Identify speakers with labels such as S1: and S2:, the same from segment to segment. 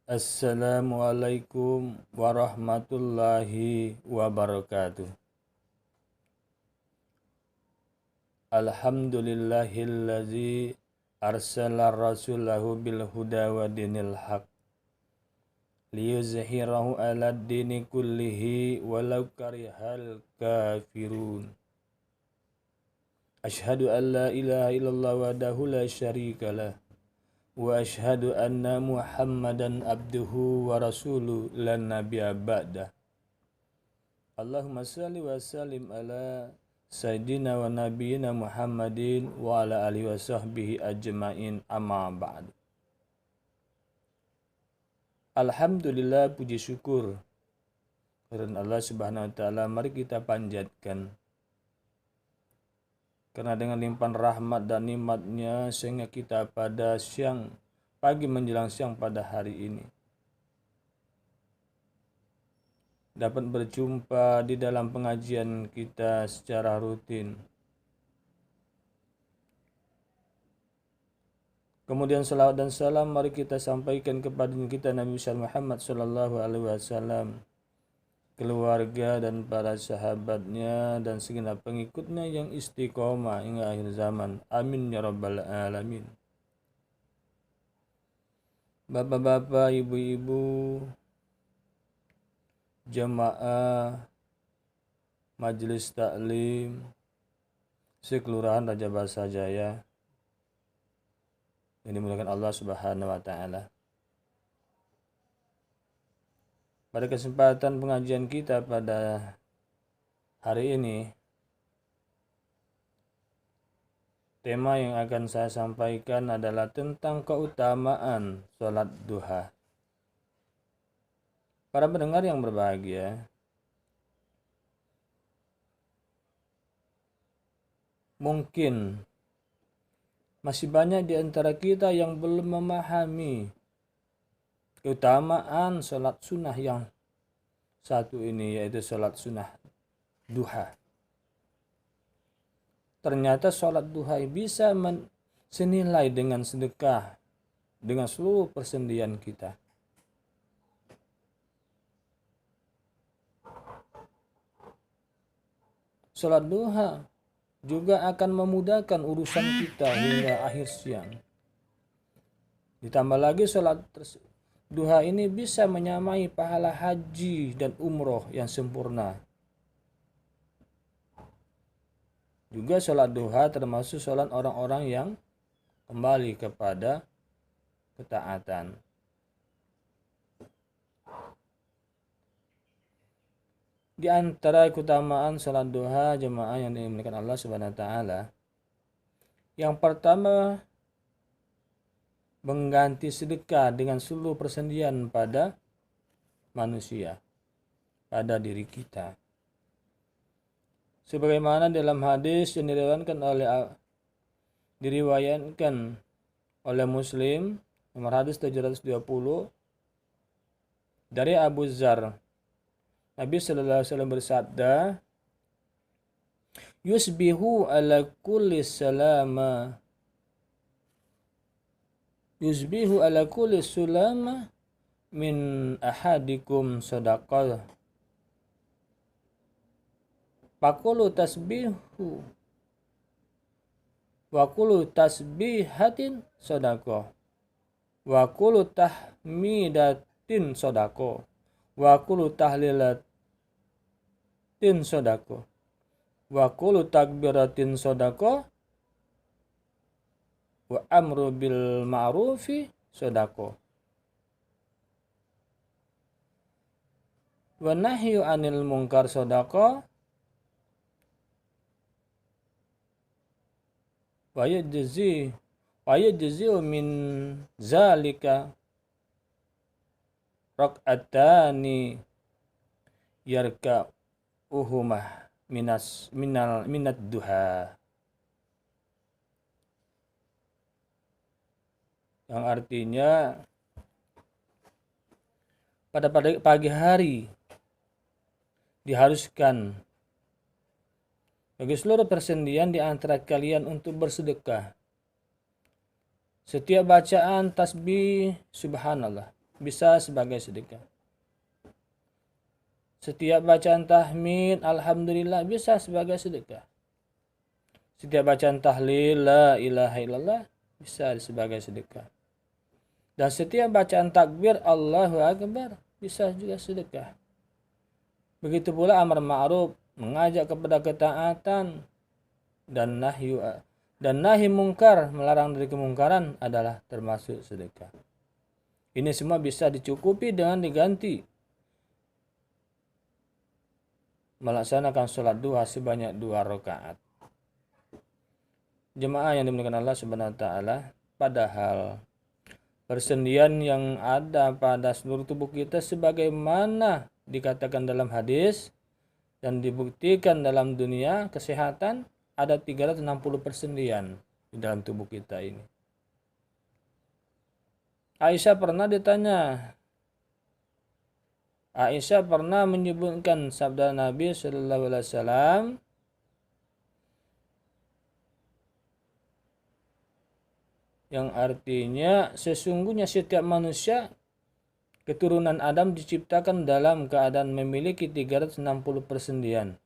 S1: Assalamualaikum warahmatullahi wabarakatuh. Alhamdulillahillazi arsala rasulahu bil huda wa dinil haq liyuzhirahu ala dini kullihi walau karihal kafirun. Ashhadu an la ilaha illallah wahdahu la syarikalah wa ashhadu anna Muhammadan abduhu wa rasuluhu lan nabiyya ba'dah. Allahumma salli wa sallim ala sayyidina wa nabiyina Muhammadin wa ala alihi wa sahbihi ajma'in, amma ba'd. Alhamdulillah, puji syukur karena Allah Subhanahu wa taala mari kita panjatkan. Karena dengan limpahan rahmat dan nikmat-Nya sehingga kita pada siang pagi menjelang siang pada hari ini dapat berjumpa di dalam pengajian kita secara rutin. Kemudian salawat dan salam mari kita sampaikan kepada kita Nabi Muhammad sallallahu alaihi wasallam, keluarga dan para sahabatnya dan segenap pengikutnya yang istiqomah hingga akhir zaman. Amin ya rabbal alamin. Bapak-bapak, ibu-ibu, jamaah majelis taklim sekelurahan Raja Basa Jaya yang dimuliakan Allah Subhanahu wa taala. Pada kesempatan pengajian kita pada hari ini, tema yang akan saya sampaikan adalah tentang keutamaan sholat duha. Para pendengar yang berbahagia, mungkin masih banyak di antara kita yang belum memahami keutamaan sholat sunnah yang satu ini, yaitu sholat sunnah duha. Ternyata sholat duha bisa senilai dengan sedekah dengan seluruh persendian kita. Sholat duha juga akan memudahkan urusan kita hingga akhir siang. Ditambah lagi sholat duha ini bisa menyamai pahala haji dan umroh yang sempurna. Juga sholat duha termasuk sholat orang-orang yang kembali kepada ketaatan. Di antara keutamaan sholat duha jemaah yang dimuliakan Allah Subhanahu wa taala, yang pertama, mengganti sedekah dengan seluruh persendian pada manusia, pada diri kita. Sebagaimana dalam hadis yang diriwayatkan oleh Muslim, nomor hadis 720 dari Abu Dzar, Nabi sallallahu alaihi wasallam bersabda, "Yusbihu ala kulli salama Yusbihu ala kulli sulama min ahadikum sadaqah. Fakulu tasbihu wa kullu tasbihatin sadaqah. Wa kullu tahmidatin sadaqah. Wa kullu tahlilatin sadaqah. Wa kullu takbiratin sadaqah. Wa amru bil ma'rufi sadaqah. Wa nahyu anil munkar sadaqah. Wa yajzi min zalika rak'atani yarka'uhumah minat duha. Yang artinya pada pagi hari diharuskan bagi seluruh persendian di antara kalian untuk bersedekah. Setiap bacaan tasbih subhanallah bisa sebagai sedekah. Setiap bacaan tahmid alhamdulillah bisa sebagai sedekah. Setiap bacaan tahlil la ilaha illallah bisa sebagai sedekah. Dan setiap bacaan takbir Allahu akbar bisa juga sedekah. Begitu pula amar ma'ruf, mengajak kepada ketaatan, dan nahi mungkar, melarang dari kemungkaran adalah termasuk sedekah. Ini semua bisa dicukupi dengan diganti melaksanakan sholat duha sebanyak 2 rakaat. Jemaah yang dimuliakan Allah Subhanahu wa taala, padahal persendian yang ada pada seluruh tubuh kita sebagaimana dikatakan dalam hadis dan dibuktikan dalam dunia kesehatan, ada 360 persendian di dalam tubuh kita ini. Aisyah pernah menyebutkan sabda Nabi Shallallahu Alaihi Wasallam, yang artinya sesungguhnya setiap manusia keturunan Adam diciptakan dalam keadaan memiliki 360 persendian.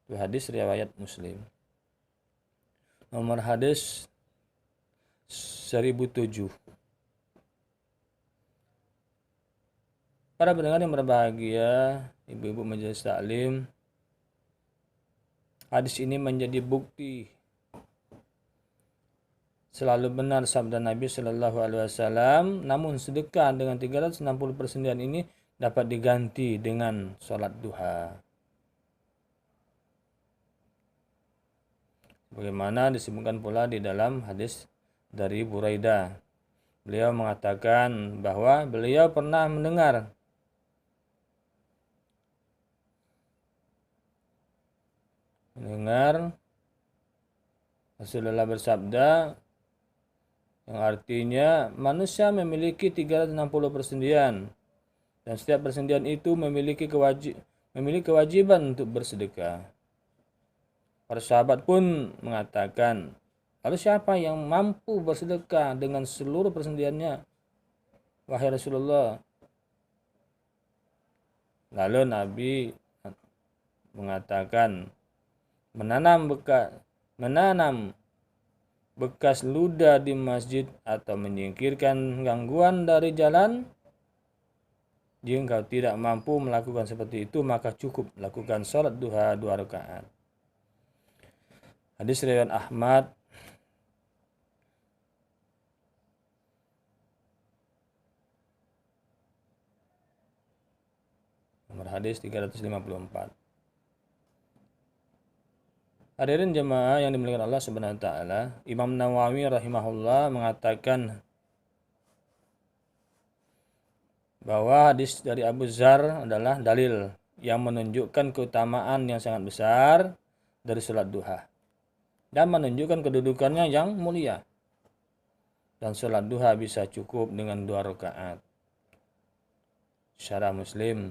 S1: Itu hadis riwayat Muslim. Nomor hadis 1007. Para pendengar yang berbahagia, ibu-ibu majelis taklim, hadis ini menjadi bukti selalu benar sabda Nabi Shallallahu Alaihi Wasallam. Namun sedekah dengan 360 persendian ini dapat diganti dengan sholat duha. Bagaimana disebutkan pula di dalam hadis dari Buraidah. Beliau mengatakan bahwa beliau pernah mendengar Rasulullah bersabda, yang artinya manusia memiliki 360 persendian dan setiap persendian itu memiliki kewajiban untuk bersedekah. Para sahabat pun mengatakan, lalu siapa yang mampu bersedekah dengan seluruh persendiannya, wahai Rasulullah? Lalu Nabi mengatakan, menanam bekas ludah di masjid atau menyingkirkan gangguan dari jalan. Jika engkau tidak mampu melakukan seperti itu, maka cukup lakukan sholat duha 2 rakaat. Hadis riwayat Ahmad. Nomor hadis 354. Hadirin jemaah yang dimuliakan Allah Subhanahu wa taala, Imam Nawawi rahimahullah mengatakan bahwa hadis dari Abu Dzar adalah dalil yang menunjukkan keutamaan yang sangat besar dari sholat duha dan menunjukkan kedudukannya yang mulia. Dan sholat duha bisa cukup dengan 2 rakaat. Syarah Muslim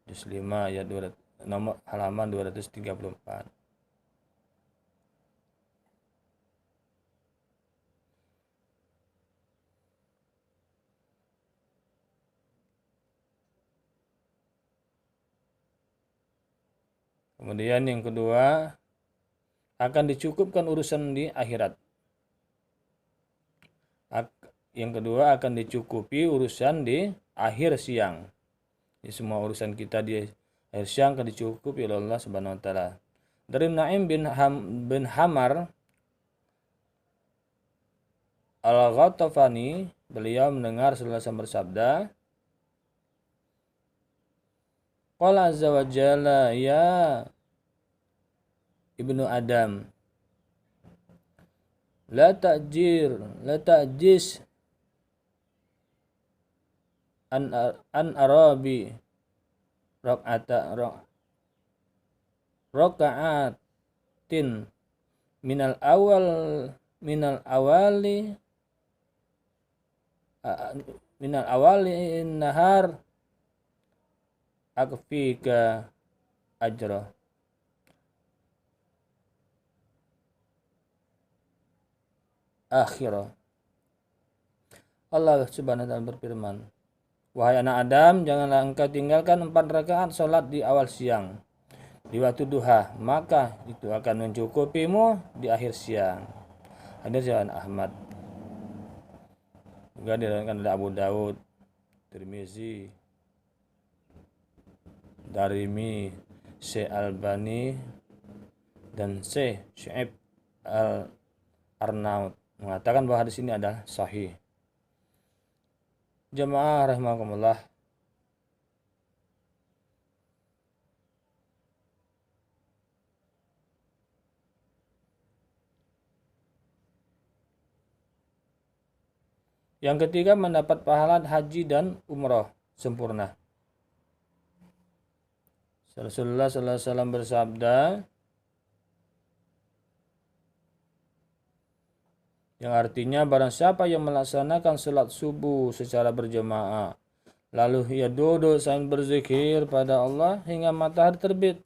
S1: juz 5 ayat 2, nomor halaman 234. Kemudian yang kedua, akan dicukupkan urusan di akhirat. Yang kedua, akan dicukupi urusan di akhir siang. Jadi semua urusan kita di akhir siang akan dicukupi oleh Allah Subhanahu wa taala. Dari Naim bin Hamar Al-Ghatafani, beliau mendengar Rasulullah SAW bersabda, Qala azza wa jalla, ya ibnu Adam, la ta'jiz an arabi raka'atin minal awali nahar akfika ajra. Akhirah. Allah Subhanahu wa taala berfirman, "Wahai anak Adam, janganlah engkau tinggalkan 4 rakaat salat di awal siang, di waktu duha, maka itu akan mencukupimu di akhir siang." Hadis riwayat Ahmad. Juga diriwayatkan oleh Abu Daud, Tirmizi, Darimi, Syekh Albani, dan Syekh Syu'aib Al-Arnaud mengatakan bahwa hadis ini adalah sahih. Jamaah rahimakumullah. Yang ketiga, mendapat pahala haji dan umroh sempurna. Rasulullah sallallahu alaihi wasallam bersabda, yang artinya barang siapa yang melaksanakan salat subuh secara berjamaah, lalu ia duduk sambil berzikir pada Allah hingga matahari terbit,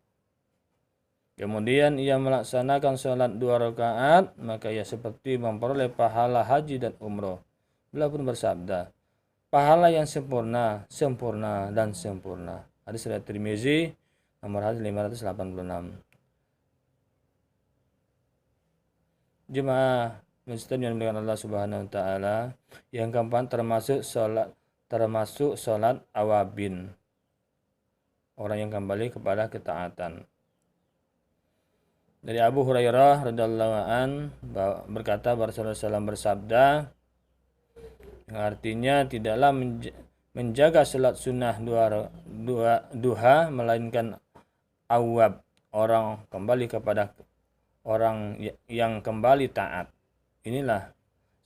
S1: kemudian ia melaksanakan salat 2 rakaat, maka ia seperti memperoleh pahala haji dan umroh. Beliau pun bersabda, pahala yang sempurna, sempurna, dan sempurna. Hadis riwayat Tirmizi, nomor hadis 586. Jemaah Muslim yang dimuliakan Allah Subhanahu wa taala, yang keempat termasuk salat awabin, orang yang kembali kepada ketaatan. Dari Abu Hurairah radhiyallahu an berkata, Rasulullah SAW bersabda, yang artinya tidaklah menjaga salat sunnah duha melainkan awab, orang kembali kepada orang yang kembali taat. Inilah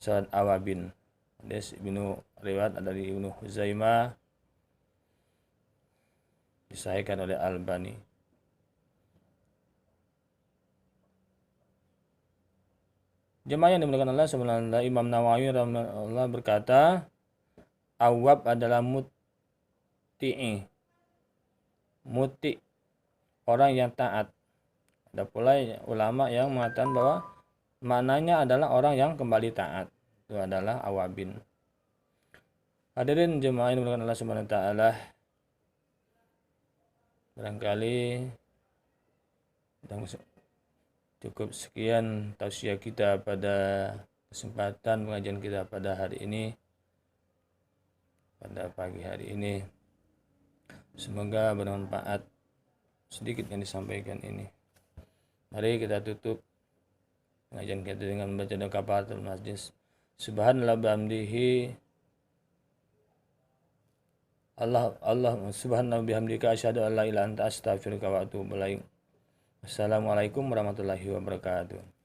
S1: salat awabin. Hadis riwayat dari Ibnu Huzaimah, disahihkan oleh Albani. Jemaah yang dimuliakan Allah subhanahu, Imam Nawawi rahimahullah berkata, awab adalah muti, orang yang taat. Ada pula ulama yang mengatakan bahwa maknanya adalah orang yang kembali taat. Itu adalah awabin. Hadirin jemaah yang dimuliakan Allah Subhanahu wa taala, barangkali cukup sekian tausiah kita pada kesempatan pengajian kita pada hari ini, pada pagi hari ini. Semoga bermanfaat sedikit yang disampaikan ini. Mari kita tutup pengajian kita dengan membaca doa kafaratul majlis. Subhanallah bihamdihi, Allah subhanahu bihamdika asyhadu an la ilaha illa anta astaghfiruka wa atubu ilaik. Assalamualaikum warahmatullahi wabarakatuh.